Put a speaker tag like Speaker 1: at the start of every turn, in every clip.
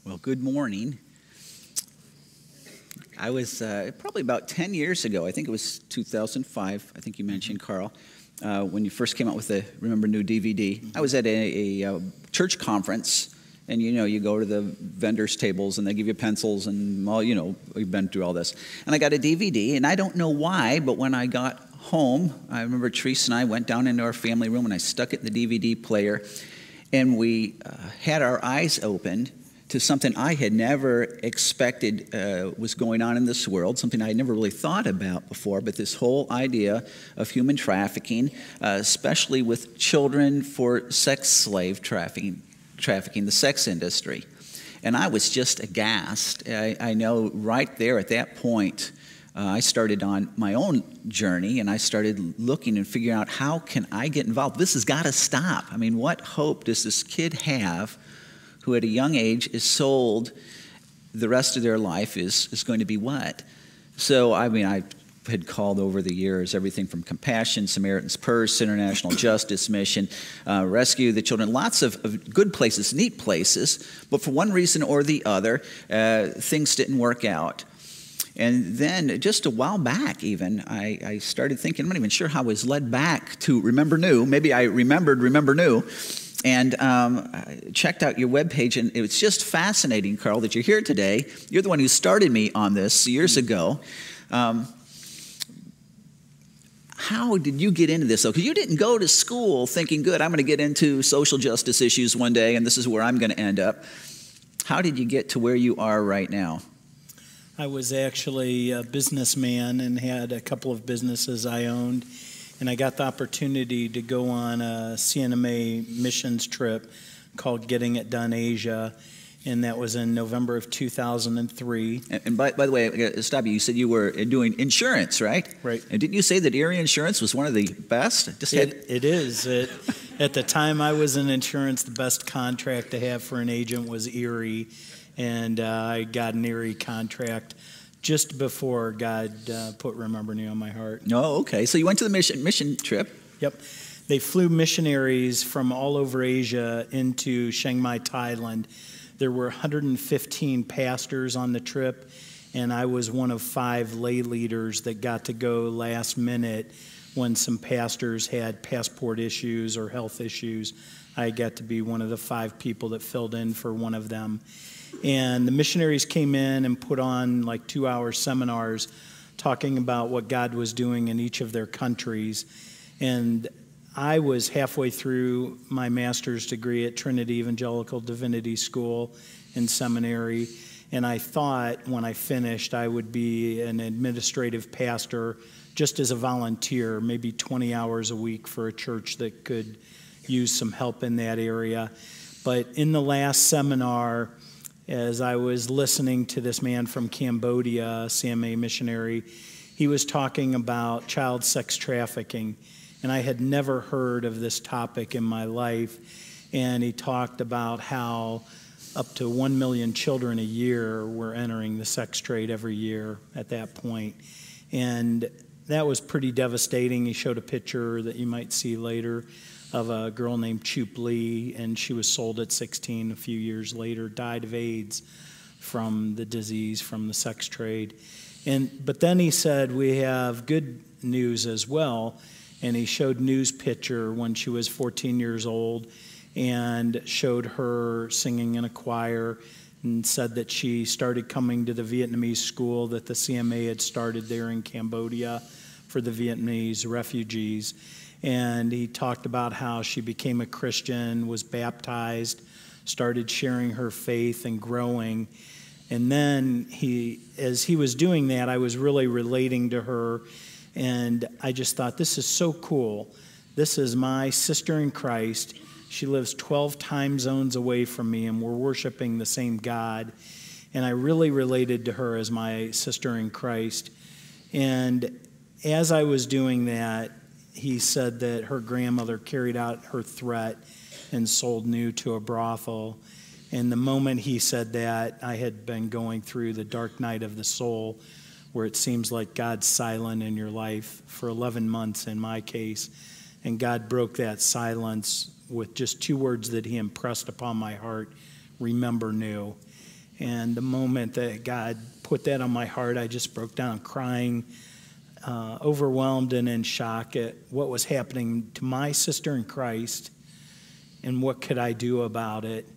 Speaker 1: Well, good morning. I was probably about 10 years ago, I think it was 2005, I think you mentioned, Carl, when you first came out with the Remember Nhu DVD. I was at a church conference, and you go to the vendors' tables, and they give you pencils, and we've been through all this. And I got a DVD, and I don't know why, but when I got home, I remember Teresa and I went down into our family room, and I stuck it in the DVD player, and we had our eyes opened to something I had never expected was going on in this world, something I had never really thought about before, but this whole idea of human trafficking, especially with children for sex slave trafficking, the sex industry. And I was just aghast. I know right there at that point, I started on my own journey, and I started looking and figuring out, how can I get involved? This has got to stop. I mean, what hope does this kid have who at a young age is sold the rest of their life is going to be what? So, I mean, I had called over the years everything from Compassion, Samaritan's Purse, International Justice Mission, Rescue the Children, lots of good places, neat places, but for one reason or the other, things didn't work out. And then just a while back even, I started thinking, I'm not even sure how I was led back to Remember Nhu. Maybe I remembered Remember Nhu. And I checked out your webpage, and it was just fascinating, Carl, that you're here today. You're the one who started me on this years ago. How did you get into this, though? Because you didn't go to school thinking, good, I'm going to get into social justice issues one day, and this is where I'm going to end up. How did you get to where you are right now?
Speaker 2: I was actually a businessman and had a couple of businesses I owned. And I got the opportunity to go on a CNMA missions trip called Getting It Done Asia, and that was in November of 2003.
Speaker 1: And by the way, I got to stop you. You said you were doing insurance, right?
Speaker 2: Right.
Speaker 1: And didn't you say that Erie Insurance was one of the best?
Speaker 2: It is. At the time I was in insurance, the best contract to have for an agent was Erie, and I got an Erie contract just before God put Remember Nhu on my heart.
Speaker 1: Oh, okay. So you went to the mission trip.
Speaker 2: Yep. They flew missionaries from all over Asia into Chiang Mai, Thailand. There were 115 pastors on the trip, and I was one of 5 lay leaders that got to go last minute when some pastors had passport issues or health issues. I got to be one of the 5 people that filled in for one of them. And the missionaries came in and put on like 2-hour seminars talking about what God was doing in each of their countries. And I was halfway through my master's degree at Trinity Evangelical Divinity School and Seminary, and I thought when I finished I would be an administrative pastor just as a volunteer, maybe 20 hours a week for a church that could use some help in that area. But in the last seminar, as I was listening to this man from Cambodia, a CMA missionary, he was talking about child sex trafficking, and I had never heard of this topic in my life. And he talked about how up to 1 million children a year were entering the sex trade every year at that point. And that was pretty devastating. He showed a picture that you might see later of a girl named Chup Lee, and she was sold at 16 a few years later, died of AIDS from the disease, from the sex trade. But then he said, we have good news as well, and he showed Nhu's picture when she was 14 years old and showed her singing in a choir and said that she started coming to the Vietnamese school that the CMA had started there in Cambodia for the Vietnamese refugees. And he talked about how she became a Christian, was baptized, started sharing her faith and growing. And then as he was doing that, I was really relating to her. And I just thought, this is so cool. This is my sister in Christ. She lives 12 time zones away from me, and we're worshiping the same God. And I really related to her as my sister in Christ. And as I was doing that, he said that her grandmother carried out her threat and sold Nhu to a brothel. And the moment he said that, I had been going through the dark night of the soul, where it seems like God's silent in your life for 11 months in my case. And God broke that silence with just 2 words that he impressed upon my heart: Remember Nhu. And the moment that God put that on my heart, I just broke down crying, overwhelmed and in shock at what was happening to my sister in Christ and what could I do about it.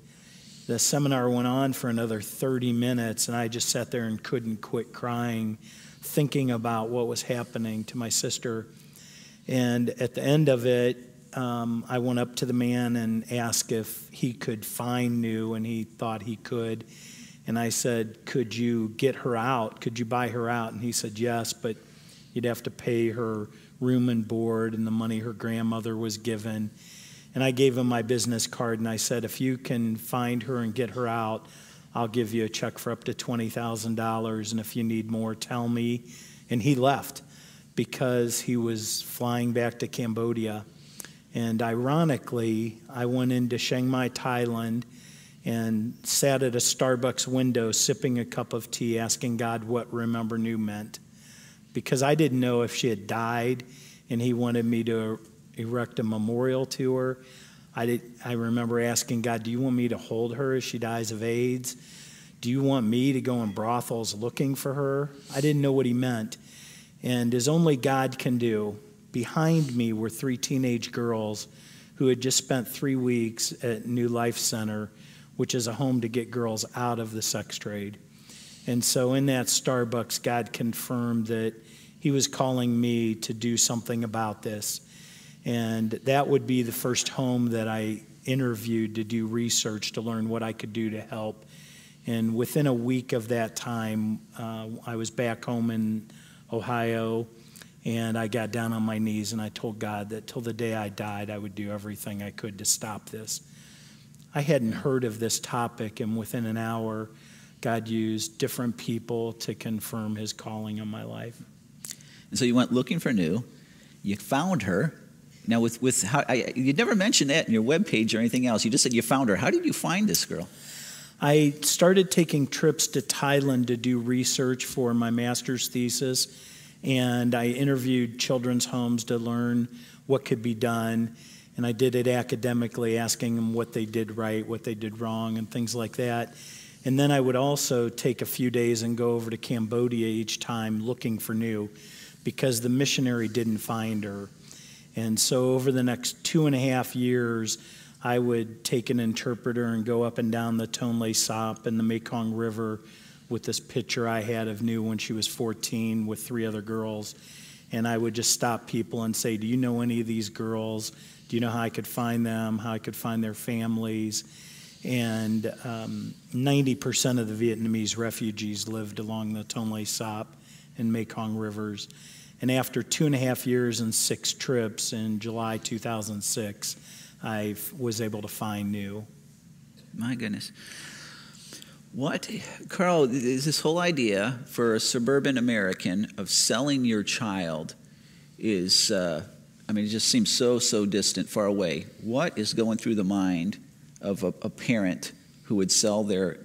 Speaker 2: The seminar went on for another 30 minutes, and I just sat there and couldn't quit crying, thinking about what was happening to my sister. And at the end of it, I went up to the man and asked if he could find Nhu, and he thought he could. And I said, could you get her out? Could you buy her out? And he said, yes, but you'd have to pay her room and board and the money her grandmother was given. And I gave him my business card, and I said, if you can find her and get her out, I'll give you a check for up to $20,000, and if you need more, tell me. And he left because he was flying back to Cambodia. And ironically, I went into Chiang Mai, Thailand, and sat at a Starbucks window sipping a cup of tea, asking God what Remember Nhu meant. Because I didn't know if she had died, and he wanted me to erect a memorial to her. I remember asking God, do you want me to hold her as she dies of AIDS? Do you want me to go in brothels looking for her? I didn't know what he meant. And as only God can do, behind me were 3 teenage girls who had just spent 3 weeks at New Life Center, which is a home to get girls out of the sex trade. And so in that Starbucks, God confirmed that he was calling me to do something about this. And that would be the first home that I interviewed to do research to learn what I could do to help. And within a week of that time, I was back home in Ohio, and I got down on my knees and I told God that till the day I died, I would do everything I could to stop this. I hadn't heard of this topic, and within an hour, God used different people to confirm his calling on my life.
Speaker 1: And so you went looking for Nhu. You found her. Now, with how you never mentioned that in your webpage or anything else. You just said you found her. How did you find this girl?
Speaker 2: I started taking trips to Thailand to do research for my master's thesis, and I interviewed children's homes to learn what could be done. And I did it academically, asking them what they did right, what they did wrong, and things like that. And then I would also take a few days and go over to Cambodia each time looking for Nhu, because the missionary didn't find her. And so over the next 2.5 years, I would take an interpreter and go up and down the Tonle Sap and the Mekong River with this picture I had of Nhu when she was 14 with 3 other girls. And I would just stop people and say, do you know any of these girls? Do you know how I could find them, how I could find their families? And 90% of the Vietnamese refugees lived along the Tonle Sap and Mekong rivers. And after 2.5 years and 6 trips in July 2006, I was able to find Nhu.
Speaker 1: My goodness. What, Carl, is this whole idea for a suburban American of selling your child is, it just seems so distant, far away. What is going through the mind of a parent who would sell their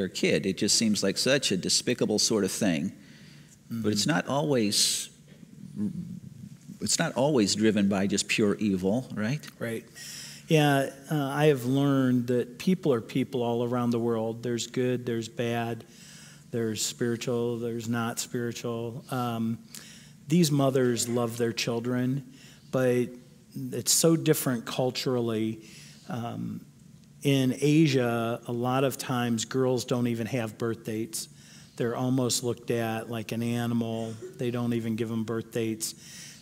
Speaker 1: kid? It just seems like such a despicable sort of thing. Mm-hmm. But it's not always driven by just pure evil, right?
Speaker 2: Right. Yeah, I have learned that people are people all around the world. There's good, there's bad, there's spiritual, there's not spiritual. These mothers love their children, but it's so different culturally. In Asia, a lot of times girls don't even have birth dates. They're almost looked at like an animal. They don't even give them birth dates.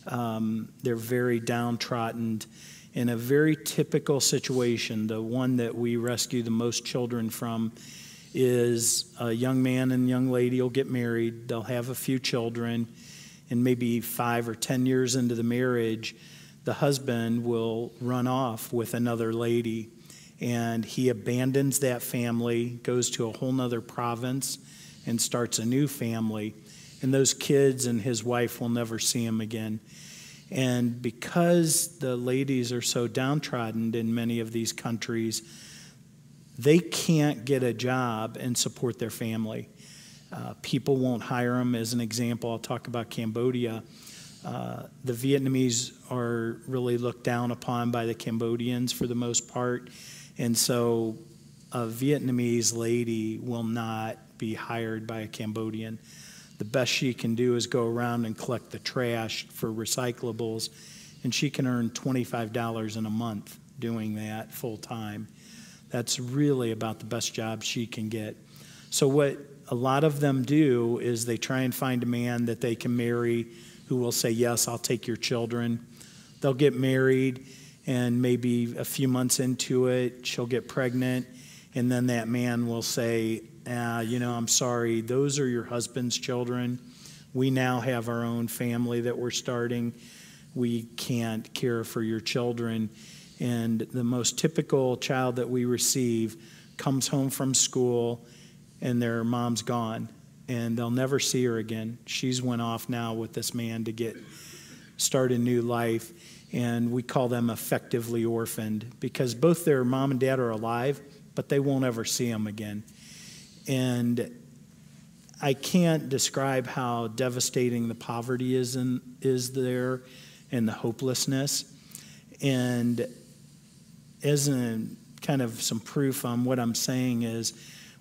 Speaker 2: They're very downtrodden. In a very typical situation, the one that we rescue the most children from is a young man and young lady will get married. They'll have a few children, and maybe 5 or 10 years into the marriage, the husband will run off with another lady, and he abandons that family, goes to a whole nother province, and starts a new family. And those kids and his wife will never see him again. And because the ladies are so downtrodden in many of these countries, they can't get a job and support their family. People won't hire them. As an example, I'll talk about Cambodia. The Vietnamese are really looked down upon by the Cambodians for the most part. And so a Vietnamese lady will not be hired by a Cambodian. The best she can do is go around and collect the trash for recyclables, and she can earn $25 in a month doing that full time. That's really about the best job she can get. So what a lot of them do is they try and find a man that they can marry who will say, yes, I'll take your children. They'll get married, and maybe a few months into it, she'll get pregnant, and then that man will say, I'm sorry, those are your husband's children. We now have our own family that we're starting. We can't care for your children. And the most typical child that we receive comes home from school and their mom's gone, and they'll never see her again. She's went off now with this man to start a new life, and we call them effectively orphaned because both their mom and dad are alive, but they won't ever see them again. And I can't describe how devastating the poverty is there and the hopelessness. And as kind of some proof on what I'm saying is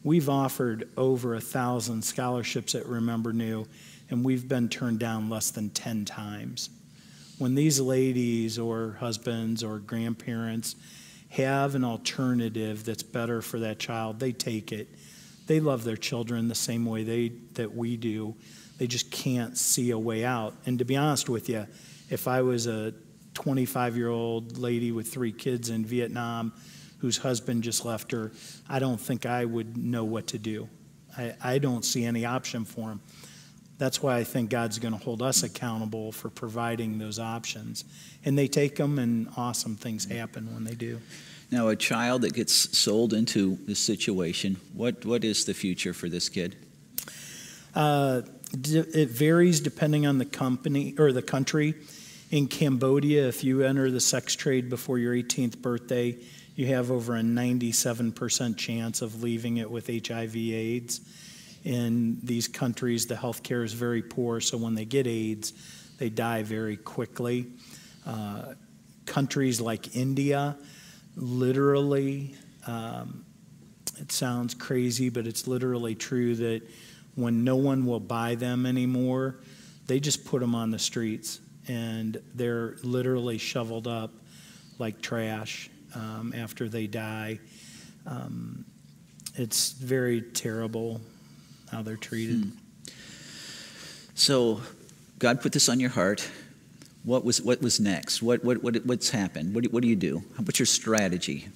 Speaker 2: we've offered over 1,000 scholarships at Remember Nhu, and we've been turned down less than 10 times. When these ladies or husbands or grandparents have an alternative that's better for that child, they take it. They love their children the same way that we do. They just can't see a way out. And to be honest with you, if I was a 25-year-old lady with 3 kids in Vietnam whose husband just left her, I don't think I would know what to do. I don't see any option for them. That's why I think God's going to hold us accountable for providing those options. And they take them, and awesome things happen when they do.
Speaker 1: Now, a child that gets sold into this situation, what is the future for this kid?
Speaker 2: It varies depending on the company or the country. In Cambodia, if you enter the sex trade before your 18th birthday, you have over a 97% chance of leaving it with HIV/AIDS. In these countries, the health care is very poor, so when they get AIDS, they die very quickly. Countries like India, literally, it sounds crazy, but it's literally true that when no one will buy them anymore, they just put them on the streets, and they're literally shoveled up like trash after they die. It's very terrible how they're treated.
Speaker 1: So God put this on your heart. What was next? What's happened? What do you do? What's your strategy?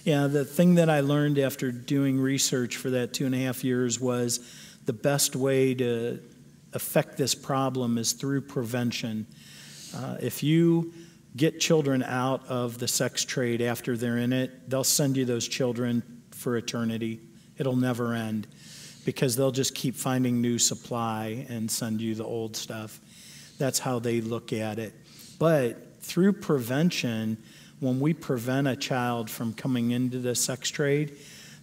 Speaker 2: Yeah, the thing that I learned after doing research for that 2.5 years was the best way to affect this problem is through prevention. If you get children out of the sex trade after they're in it, they'll send you those children for eternity. It'll never end because they'll just keep finding new supply and send you the old stuff. That's how they look at it. But through prevention, when we prevent a child from coming into the sex trade,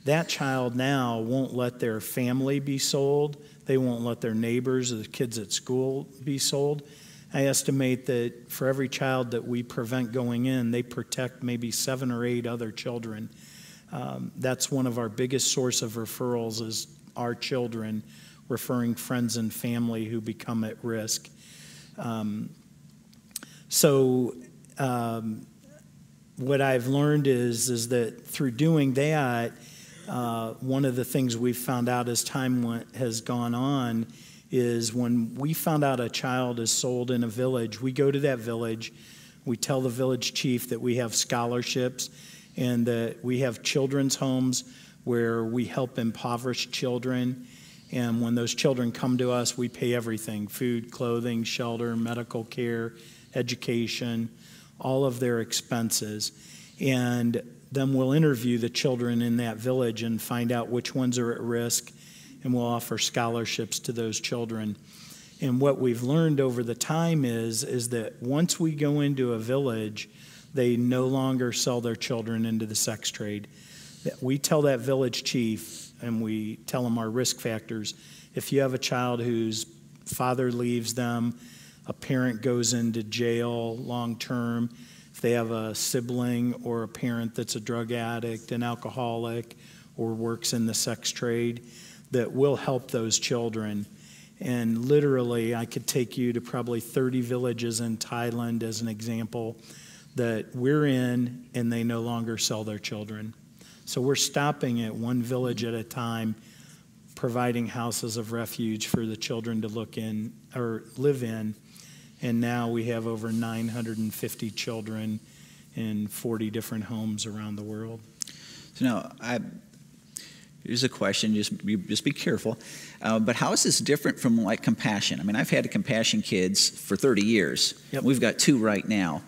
Speaker 2: that child now won't let their family be sold. They won't let their neighbors or the kids at school be sold. I estimate that for every child that we prevent going in, they protect maybe 7 or 8 other children. That's one of our biggest source of referrals is our children referring friends and family who become at risk. What I've learned is that through doing that, one of the things we've found out as time has gone on is when we found out a child is sold in a village, we go to that village, we tell the village chief that we have scholarships and that we have children's homes where we help impoverished children. And when those children come to us, we pay everything: food, clothing, shelter, medical care, education, all of their expenses. And then we'll interview the children in that village and find out which ones are at risk, and we'll offer scholarships to those children. And what we've learned over the time is that once we go into a village, they no longer sell their children into the sex trade. We tell that village chief, and we tell them our risk factors. If you have a child whose father leaves them, a parent goes into jail long term, if they have a sibling or a parent that's a drug addict, an alcoholic, or works in the sex trade that will help those children. And literally, I could take you to probably 30 villages in Thailand as an example that we're in, and they no longer sell their children. So we're stopping at one village at a time, providing houses of refuge for the children to look in or live in. And now we have over 950 children in 40 different homes around the world.
Speaker 1: So now, here's a question, just be careful. But how is this different from like Compassion? I mean, I've had Compassion kids for 30 years.
Speaker 2: Yep.
Speaker 1: We've got 2 right now.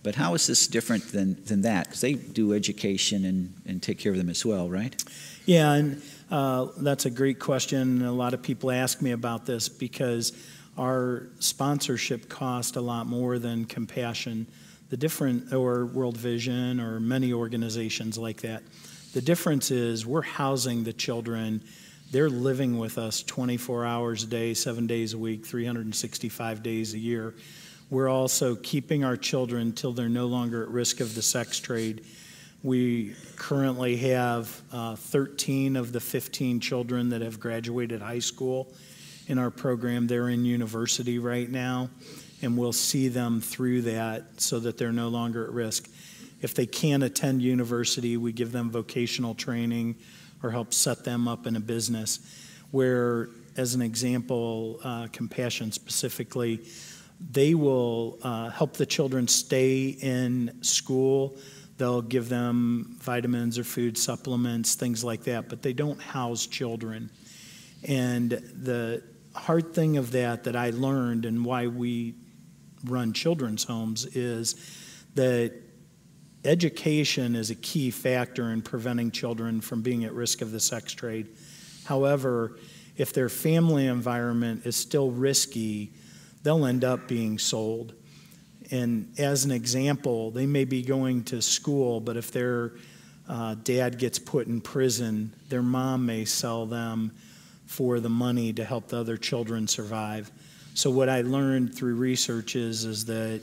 Speaker 1: But how is this different than that? Because they do education and take care of them as well, right?
Speaker 2: Yeah, and that's a great question. A lot of people ask me about this because our sponsorship cost a lot more than Compassion. Or World Vision or many organizations like that. The difference is we're housing the children. They're living with us 24 hours a day, 7 days a week, 365 days a year. We're also keeping our children till they're no longer at risk of the sex trade. We currently have 13 of the 15 children that have graduated high school in our program. They're in university right now, and we'll see them through that so that they're no longer at risk. If they can't attend university, we give them vocational training or help set them up in a business. Where, as an example, Compassion specifically, they will help the children stay in school. They'll give them vitamins or food supplements, things like that, but they don't house children. And the hard thing of that I learned and why we run children's homes is that education is a key factor in preventing children from being at risk of the sex trade. However, if their family environment is still risky, they'll end up being sold. And as an example, they may be going to school, but if their dad gets put in prison, their mom may sell them for the money to help the other children survive. So what I learned through research is that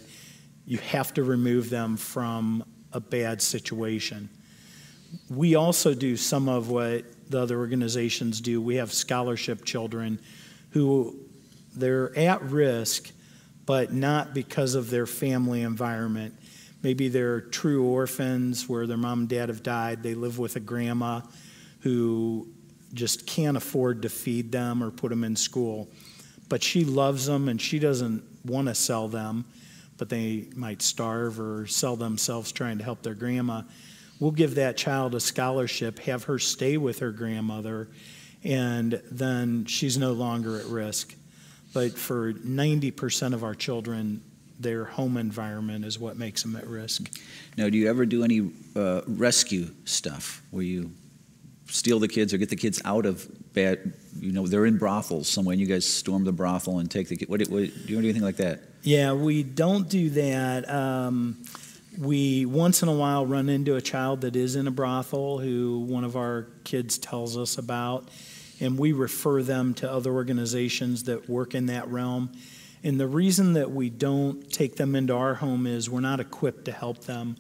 Speaker 2: you have to remove them from a bad situation. We also do some of what the other organizations do. We have scholarship children who they're at risk, but not because of their family environment. Maybe they're true orphans where their mom and dad have died. They live with a grandma who just can't afford to feed them or put them in school. But she loves them and she doesn't want to sell them, but they might starve or sell themselves trying to help their grandma. We'll give that child a scholarship, have her stay with her grandmother, and then she's no longer at risk. But for 90% of our children, their home environment is what makes them at risk.
Speaker 1: Now, do you ever do any rescue stuff where you steal the kids or get the kids out of bad, they're in brothels somewhere and you guys storm the brothel and take the kids? Do you do anything like that?
Speaker 2: Yeah, we don't do that. We once in a while run into a child that is in a brothel who one of our kids tells us about, and we refer them to other organizations that work in that realm. And the reason that we don't take them into our home is we're not equipped to help them.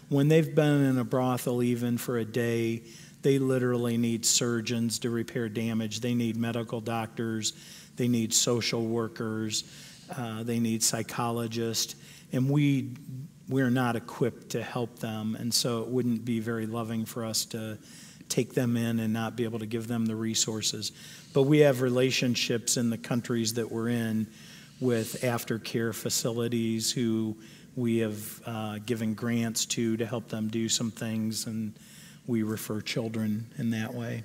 Speaker 2: When they've been in a brothel even for a day, they literally need surgeons to repair damage. They need medical doctors. They need social workers. They need psychologists. And we're not equipped to help them. And so it wouldn't be very loving for us to take them in and not be able to give them the resources. But we have relationships in the countries that we're in with aftercare facilities who we have given grants to help them do some things, and we refer children in that way.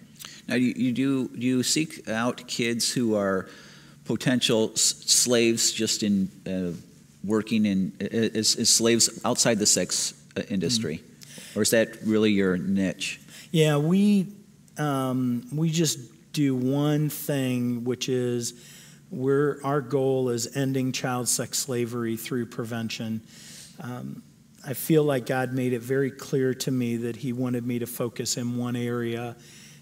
Speaker 1: Now, do you seek out kids who are potential slaves just in working as slaves outside the sex industry? Mm-hmm. Or is that really your niche?
Speaker 2: Yeah, we just do one thing, which is our goal is ending child sex slavery through prevention. I feel like God made it very clear to me that he wanted me to focus in one area,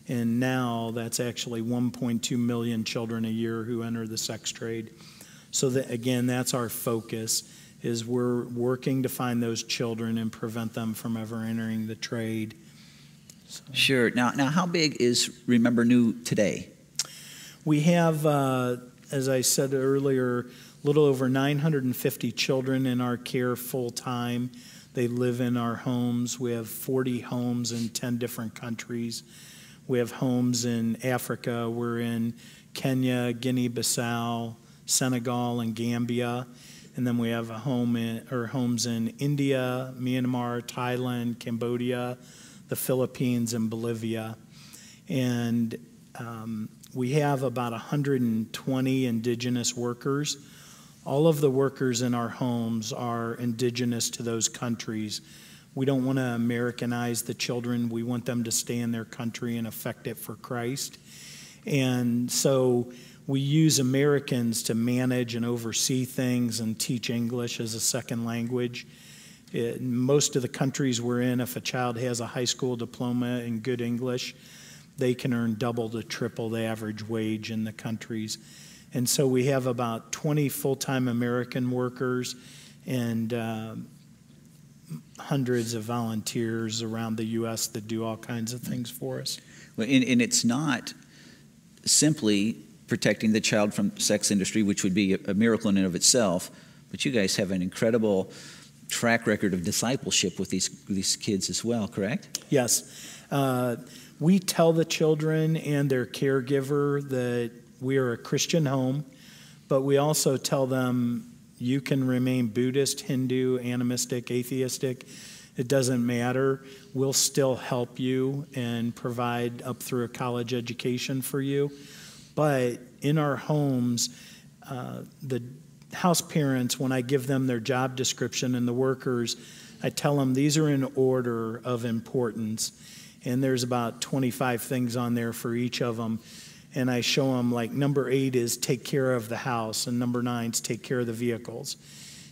Speaker 2: and now that's actually 1.2 million children a year who enter the sex trade. So that, again, that's our focus, is we're working to find those children and prevent them from ever entering the trade.
Speaker 1: Sure. Now, how big is Remember Nhu today?
Speaker 2: We have, as I said earlier, a little over 950 children in our care full-time. They live in our homes. We have 40 homes in 10 different countries. We have homes in Africa. We're in Kenya, Guinea-Bissau, Senegal, and Gambia. And then we have homes in India, Myanmar, Thailand, Cambodia, the Philippines, and Bolivia. And we have about 120 indigenous workers. All of the workers in our homes are indigenous to those countries. We don't want to Americanize the children. We want them to stay in their country and affect it for Christ. And so we use Americans to manage and oversee things and teach English as a second language. In most of the countries we're in, if a child has a high school diploma in good English, they can earn double to triple the average wage in the countries. And so we have about 20 full-time American workers and hundreds of volunteers around the U.S. that do all kinds of things for us.
Speaker 1: Well, and it's not simply protecting the child from sex industry, which would be a miracle in and of itself, but you guys have an incredible track record of discipleship with these kids as well, correct?
Speaker 2: Yes. We tell the children and their caregiver that we are a Christian home, but we also tell them you can remain Buddhist, Hindu, animistic, atheistic. It doesn't matter. We'll still help you and provide up through a college education for you. But in our homes, the house parents, when I give them their job description and the workers, I tell them these are in order of importance. And there's about 25 things on there for each of them. And I show them, like, number 8 is take care of the house, and number 9 is take care of the vehicles.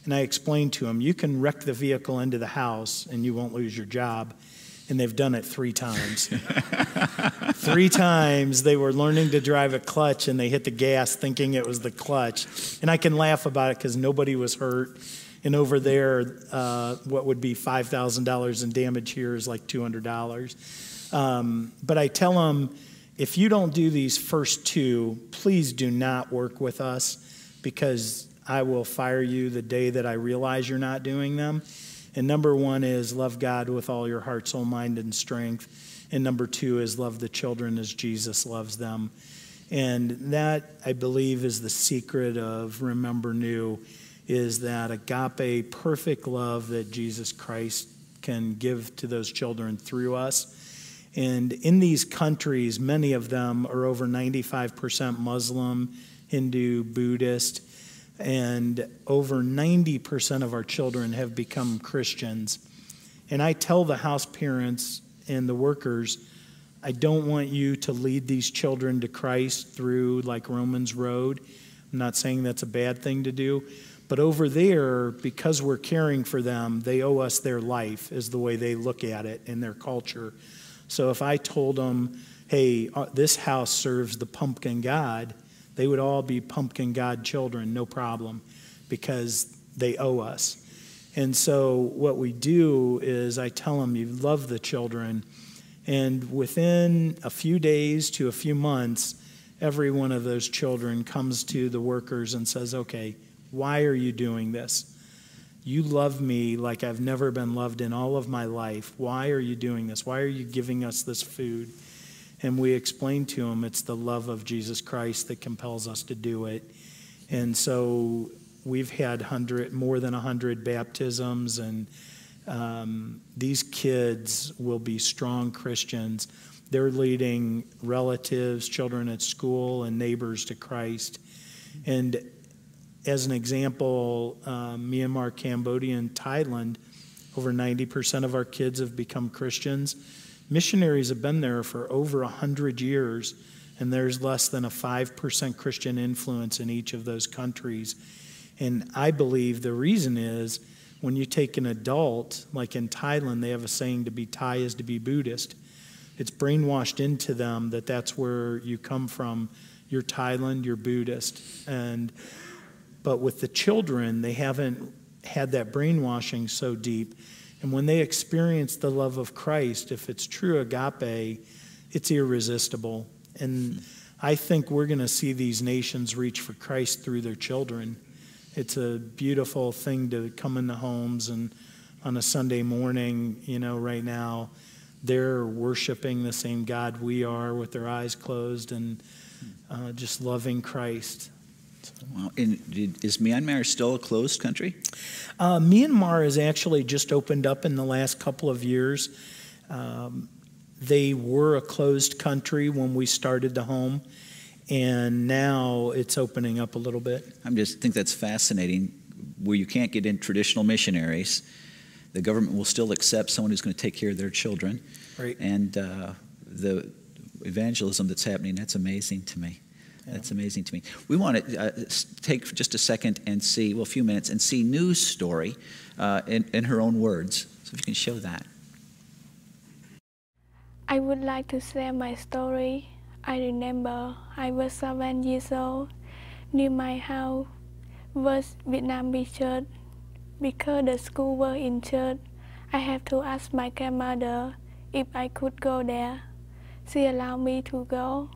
Speaker 2: And I explain to them, you can wreck the vehicle into the house and you won't lose your job. And they've done it 3 times. 3 times they were learning to drive a clutch and they hit the gas thinking it was the clutch. And I can laugh about it because nobody was hurt. And over there, what would be $5,000 in damage here is like $200. But I tell them, if you don't do these first 2, please do not work with us, because I will fire you the day that I realize you're not doing them. And number 1 is love God with all your heart, soul, mind, and strength. And number 2 is love the children as Jesus loves them. And that, I believe, is the secret of Remember Nhu, is that agape, perfect love that Jesus Christ can give to those children through us. And in these countries, many of them are over 95% Muslim, Hindu, Buddhist, and over 90% of our children have become Christians. And I tell the house parents and the workers, I don't want you to lead these children to Christ through like Romans Road. I'm not saying that's a bad thing to do, but over there, because we're caring for them, they owe us their life, is the way they look at it in their culture. So if I told them, hey, this house serves the pumpkin god, they would all be pumpkin god children, no problem, because they owe us. And so what we do is I tell them, you love the children, and within a few days to a few months, every one of those children comes to the workers and says, okay, why are you doing this? You love me like I've never been loved in all of my life. Why are you doing this? Why are you giving us this food? And we explain to them it's the love of Jesus Christ that compels us to do it. And so we've had more than 100 baptisms, and these kids will be strong Christians. They're leading relatives, children at school, and neighbors to Christ. And as an example, Myanmar, Cambodian, Thailand, over 90% of our kids have become Christians. Missionaries have been there for over 100 years, and there's less than a 5% Christian influence in each of those countries. And I believe the reason is when you take an adult, like in Thailand, they have a saying, to be Thai is to be Buddhist. It's brainwashed into them that that's where you come from. You're Thailand, you're Buddhist. But with the children, they haven't had that brainwashing so deep. And when they experience the love of Christ, if it's true agape, it's irresistible. And I think we're going to see these nations reach for Christ through their children. It's a beautiful thing to come in the homes, and on a Sunday morning, right now, they're worshiping the same God we are with their eyes closed and just loving Christ.
Speaker 1: Wow. And is Myanmar still a closed country?
Speaker 2: Myanmar has actually just opened up in the last couple of years. They were a closed country when we started the home, and now it's opening up a little bit.
Speaker 1: I just think that's fascinating, where you can't get in traditional missionaries. The government will still accept someone who's going to take care of their children.
Speaker 2: Right.
Speaker 1: And the evangelism that's happening, that's amazing to me. Yeah. That's amazing to me. We want to take just a second and see, a few minutes, and see Nhu's story in her own words. So if you can show that.
Speaker 3: I would like to share my story. I remember I was 7 years old. Near my house was Vietnamese church. Because the school was in church, I have to ask my grandmother if I could go there. She allowed me to go.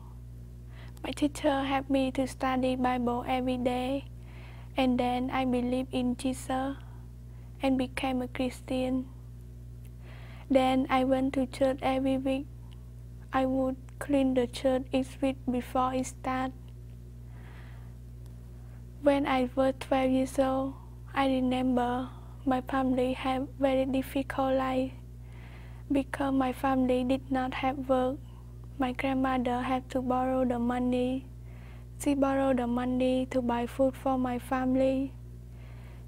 Speaker 3: My teacher helped me to study Bible every day, and then I believed in Jesus and became a Christian. Then I went to church every week. I would clean the church each week before it started. When I was 12 years old, I remember my family had very difficult life because my family did not have work. My grandmother had to borrow the money. She borrowed the money to buy food for my family.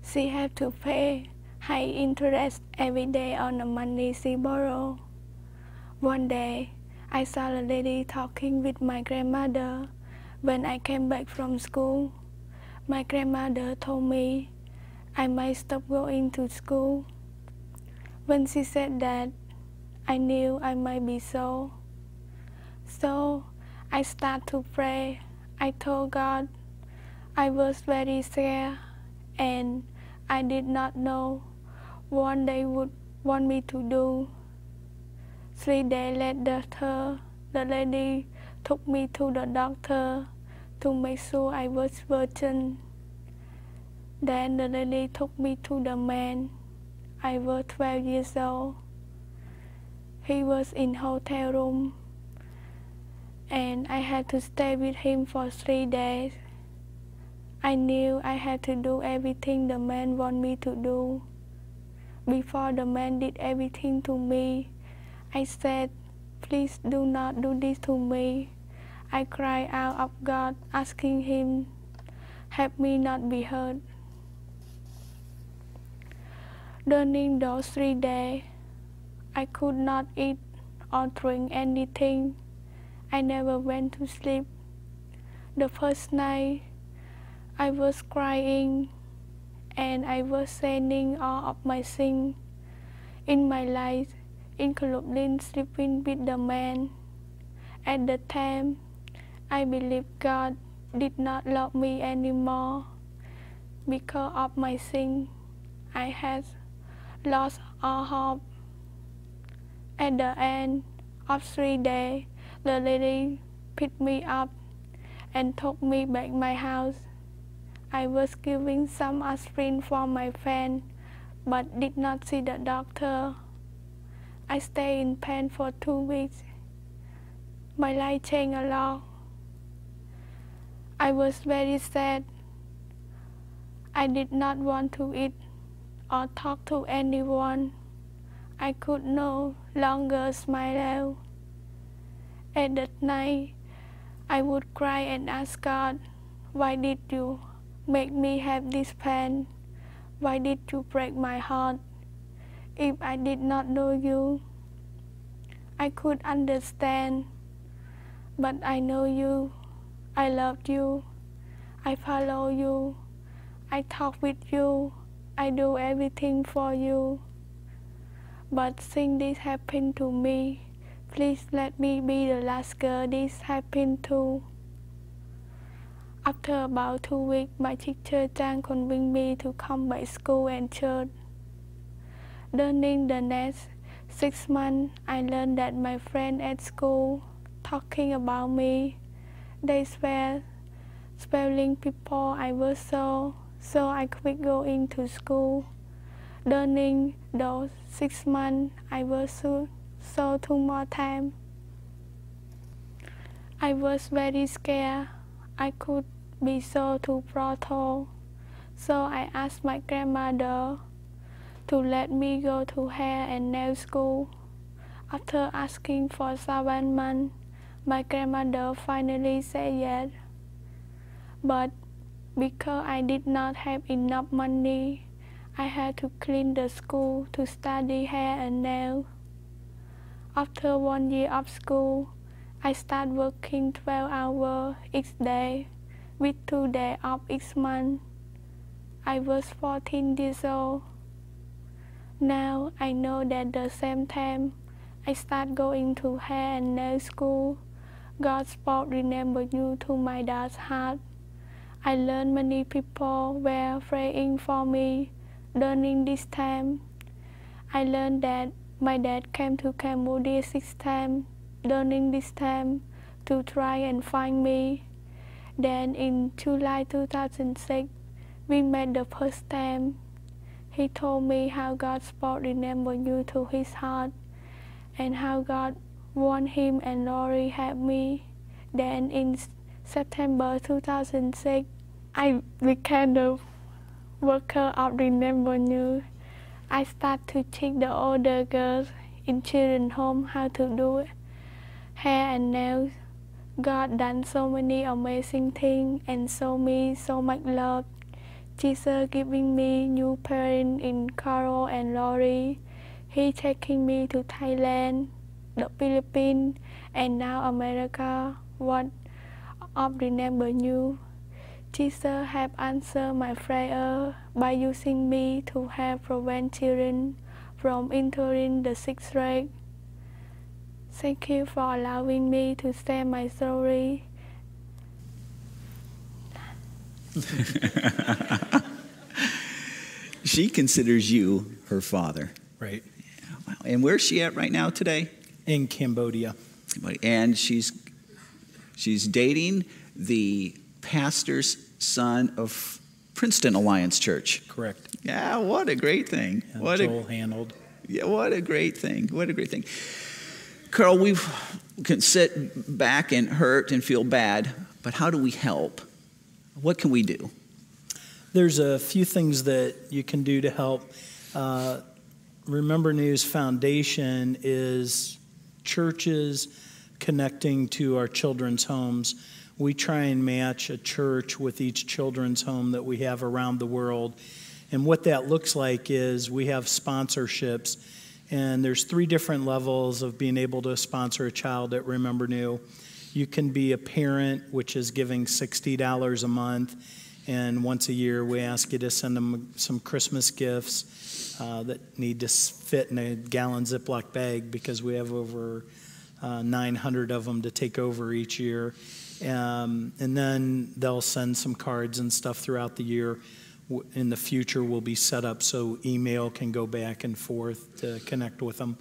Speaker 3: She had to pay high interest every day on the money she borrowed. One day, I saw a lady talking with my grandmother. When I came back from school, my grandmother told me I might stop going to school. When she said that, I knew I might be so. So I started to pray. I told God I was very scared and I did not know what they would want me to do. 3 days later, the lady took me to the doctor to make sure I was virgin. Then the lady took me to the man. I was 12 years old. He was in hotel room, and I had to stay with him for 3 days. I knew I had to do everything the man wanted me to do. Before the man did everything to me, I said, "Please do not do this to me." I cried out of God, asking him, "Help me not be hurt." During those 3 days, I could not eat or drink anything. I never went to sleep. The first night, I was crying and I was saying all of my sins in my life, including sleeping with the man. At the time, I believed God did not love me anymore. Because of my sin, I had lost all hope. At the end of 3 days, the lady picked me up and took me back my house. I was giving some aspirin for my friend, but did not see the doctor. I stayed in pain for 2 weeks. My life changed a lot. I was very sad. I did not want to eat or talk to anyone. I could no longer smile. At that night, I would cry and ask God, "Why did you make me have this pain? Why did you break my heart? If I did not know you, I could understand. But I know you. I loved you. I follow you. I talk with you. I do everything for you. But since this happened to me, please let me be the last girl this happened to." After about 2 weeks, my teacher Chang convinced me to come back to school and church. During the next 6 months, I learned that my friends at school talking about me. They were spelling people I was so I quit going to school. During those 6 months, I was so too more time. I was very scared. I could be so too brutal. So I asked my grandmother to let me go to hair and nail school. After asking for 7 months, my grandmother finally said yes. But because I did not have enough money, I had to clean the school to study hair and nail. After 1 year of school, I started working 12 hours each day, with 2 days off each month. I was 14 years old. Now I know that the same time I start going to hair and nail school, God spoke Remember Nhu to my dad's heart. I learned many people were praying for me during this time. I learned that my dad came to Cambodia 6 times during this time to try and find me. Then in July 2006, we met the first time. He told me how God spoke Remember Nhu to his heart and how God want him and Lori help me. Then in September 2006, I became the worker of Remember Nhu. I started to teach the older girls in children's home how to do hair and nails. God done so many amazing things and showed me so much love. Jesus giving me new parents in Carol and Lori. He taking me to Thailand, the Philippines, and now America. What of Remember Nhu? Jesus have answered my prayer by using me to help prevent children from entering the 6th grade. Thank you for allowing me to share my story.
Speaker 1: She considers you her father.
Speaker 2: Right.
Speaker 1: Yeah, wow. And where's she at right now today?
Speaker 2: In Cambodia.
Speaker 1: And she's dating the pastor's son of Princeton Alliance Church.
Speaker 2: Correct.
Speaker 1: Yeah, what a great thing.
Speaker 2: And Joel handled.
Speaker 1: Yeah, what a great thing. What a great thing. Carl, we can sit back and hurt and feel bad, but how do we help? What can we do?
Speaker 2: There's a few things that you can do to help. Remember Nhu's foundation is churches connecting to our children's homes. We try and match a church with each children's home that we have around the world. And what that looks like is we have sponsorships. And there's 3 different levels of being able to sponsor a child at Remember Nhu. You can be a parent, which is giving $60 a month. And once a year, we ask you to send them some Christmas gifts that need to fit in a gallon Ziploc bag because we have over 900 of them to take over each year. And then they'll send some cards and stuff throughout the year. In the future will be set up so email can go back and forth to connect with them.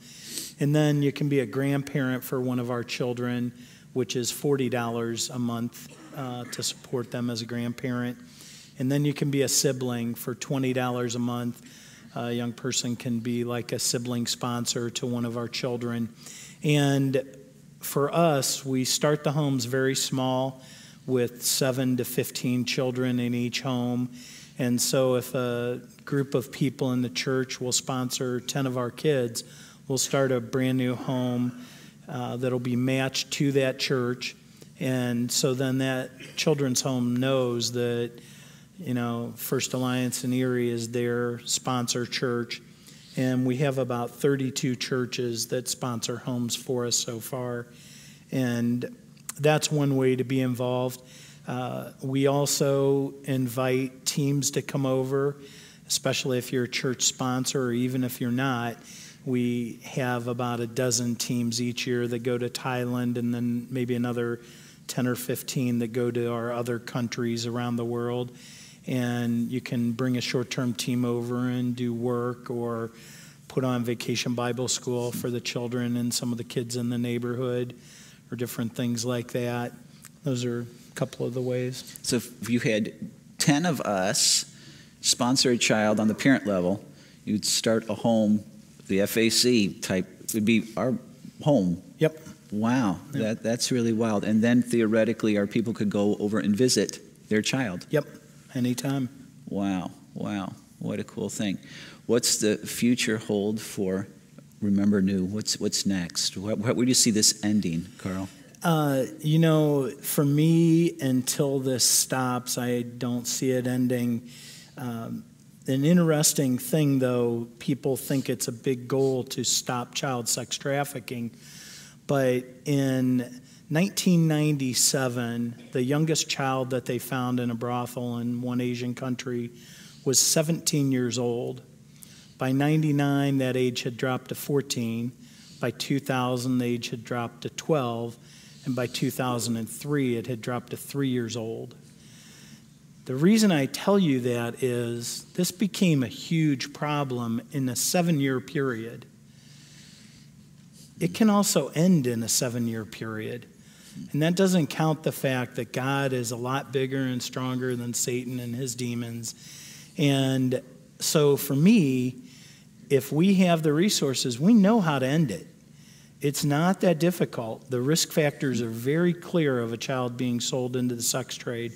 Speaker 2: And then you can be a grandparent for one of our children, which is $40 a month to support them as a grandparent. And then you can be a sibling for $20 a month. A young person can be like a sibling sponsor to one of our children. And for us, we start the homes very small with 7 to 15 children in each home. And so if a group of people in the church will sponsor 10 of our kids, we'll start a brand new home that'll be matched to that church. And so then that children's home knows that, you know, First Alliance in Erie is their sponsor church. And we have about 32 churches that sponsor homes for us so far. And that's one way to be involved. We also invite teams to come over, especially if you're a church sponsor or even if you're not. We have about a dozen teams each year that go to Thailand and then maybe another 10 or 15 that go to our other countries around the world. And you can bring a short-term team over and do work or put on Vacation Bible School for the children and some of the kids in the neighborhood, or different things like that. Those are a couple of the ways.
Speaker 1: So if you had 10 of us sponsor a child on the parent level, you'd start a home, the FAC type would be our home.
Speaker 2: Yep.
Speaker 1: Wow,
Speaker 2: Yep.
Speaker 1: That's really wild. And then theoretically, our people could go over and visit their child.
Speaker 2: Yep, anytime.
Speaker 1: Wow, what a cool thing. What's the future hold for Remember Nhu? What's next? Where do you see this ending, Carl?
Speaker 2: You know, for me, until this stops, I don't see it ending. An interesting thing, though, people think it's a big goal to stop child sex trafficking. But in 1997, the youngest child that they found in a brothel in one Asian country was 17 years old. By 99, that age had dropped to 14. By 2000, the age had dropped to 12. And by 2003, it had dropped to 3 years old. The reason I tell you that is this became a huge problem in a 7-year period. It can also end in a 7-year period. And that doesn't count the fact that God is a lot bigger and stronger than Satan and his demons. And so for me, if we have the resources, we know how to end it. It's not that difficult. The risk factors are very clear of a child being sold into the sex trade.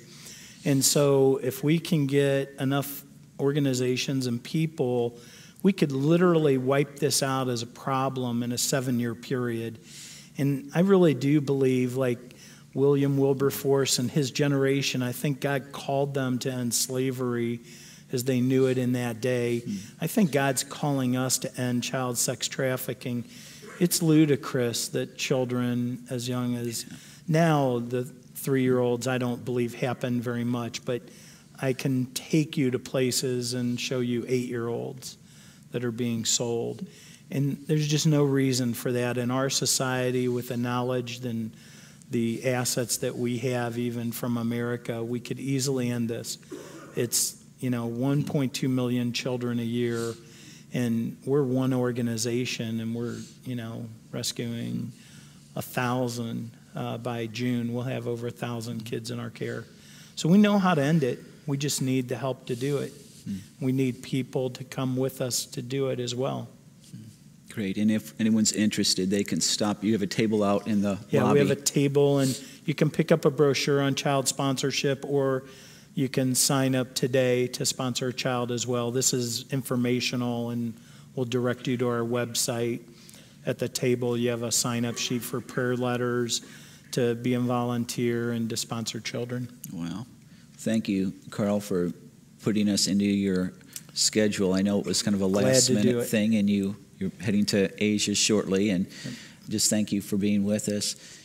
Speaker 2: And so if we can get enough organizations and people, we could literally wipe this out as a problem in a 7-year period. And I really do believe, like William Wilberforce and his generation, I think God called them to end slavery as they knew it in that day. I think God's calling us to end child sex trafficking. It's ludicrous that children as young as now, the 3-year-olds, I don't believe happen very much, but I can take you to places and show you 8-year-olds that are being sold. And there's just no reason for that in our society with the knowledge and the assets that we have, even from America. We could easily end this. It's, 1.2 million children a year, and we're one organization, and we're, rescuing 1,000 by June. We'll have over 1,000 kids in our care. So we know how to end it. We just need the help to do it. We need people to come with us to do it as well.
Speaker 1: Great. And if anyone's interested, they can stop. You have a table out in the lobby.
Speaker 2: Yeah, we have a table, and you can pick up a brochure on child sponsorship, or you can sign up today to sponsor a child as well. This is informational, and we'll direct you to our website. At the table, you have a sign-up sheet for prayer letters, to be a volunteer, and to sponsor children.
Speaker 1: Wow. Thank you, Carl, for putting us into your schedule. I know it was kind of a last-minute thing, and you're heading to Asia shortly, and just thank you for being with us.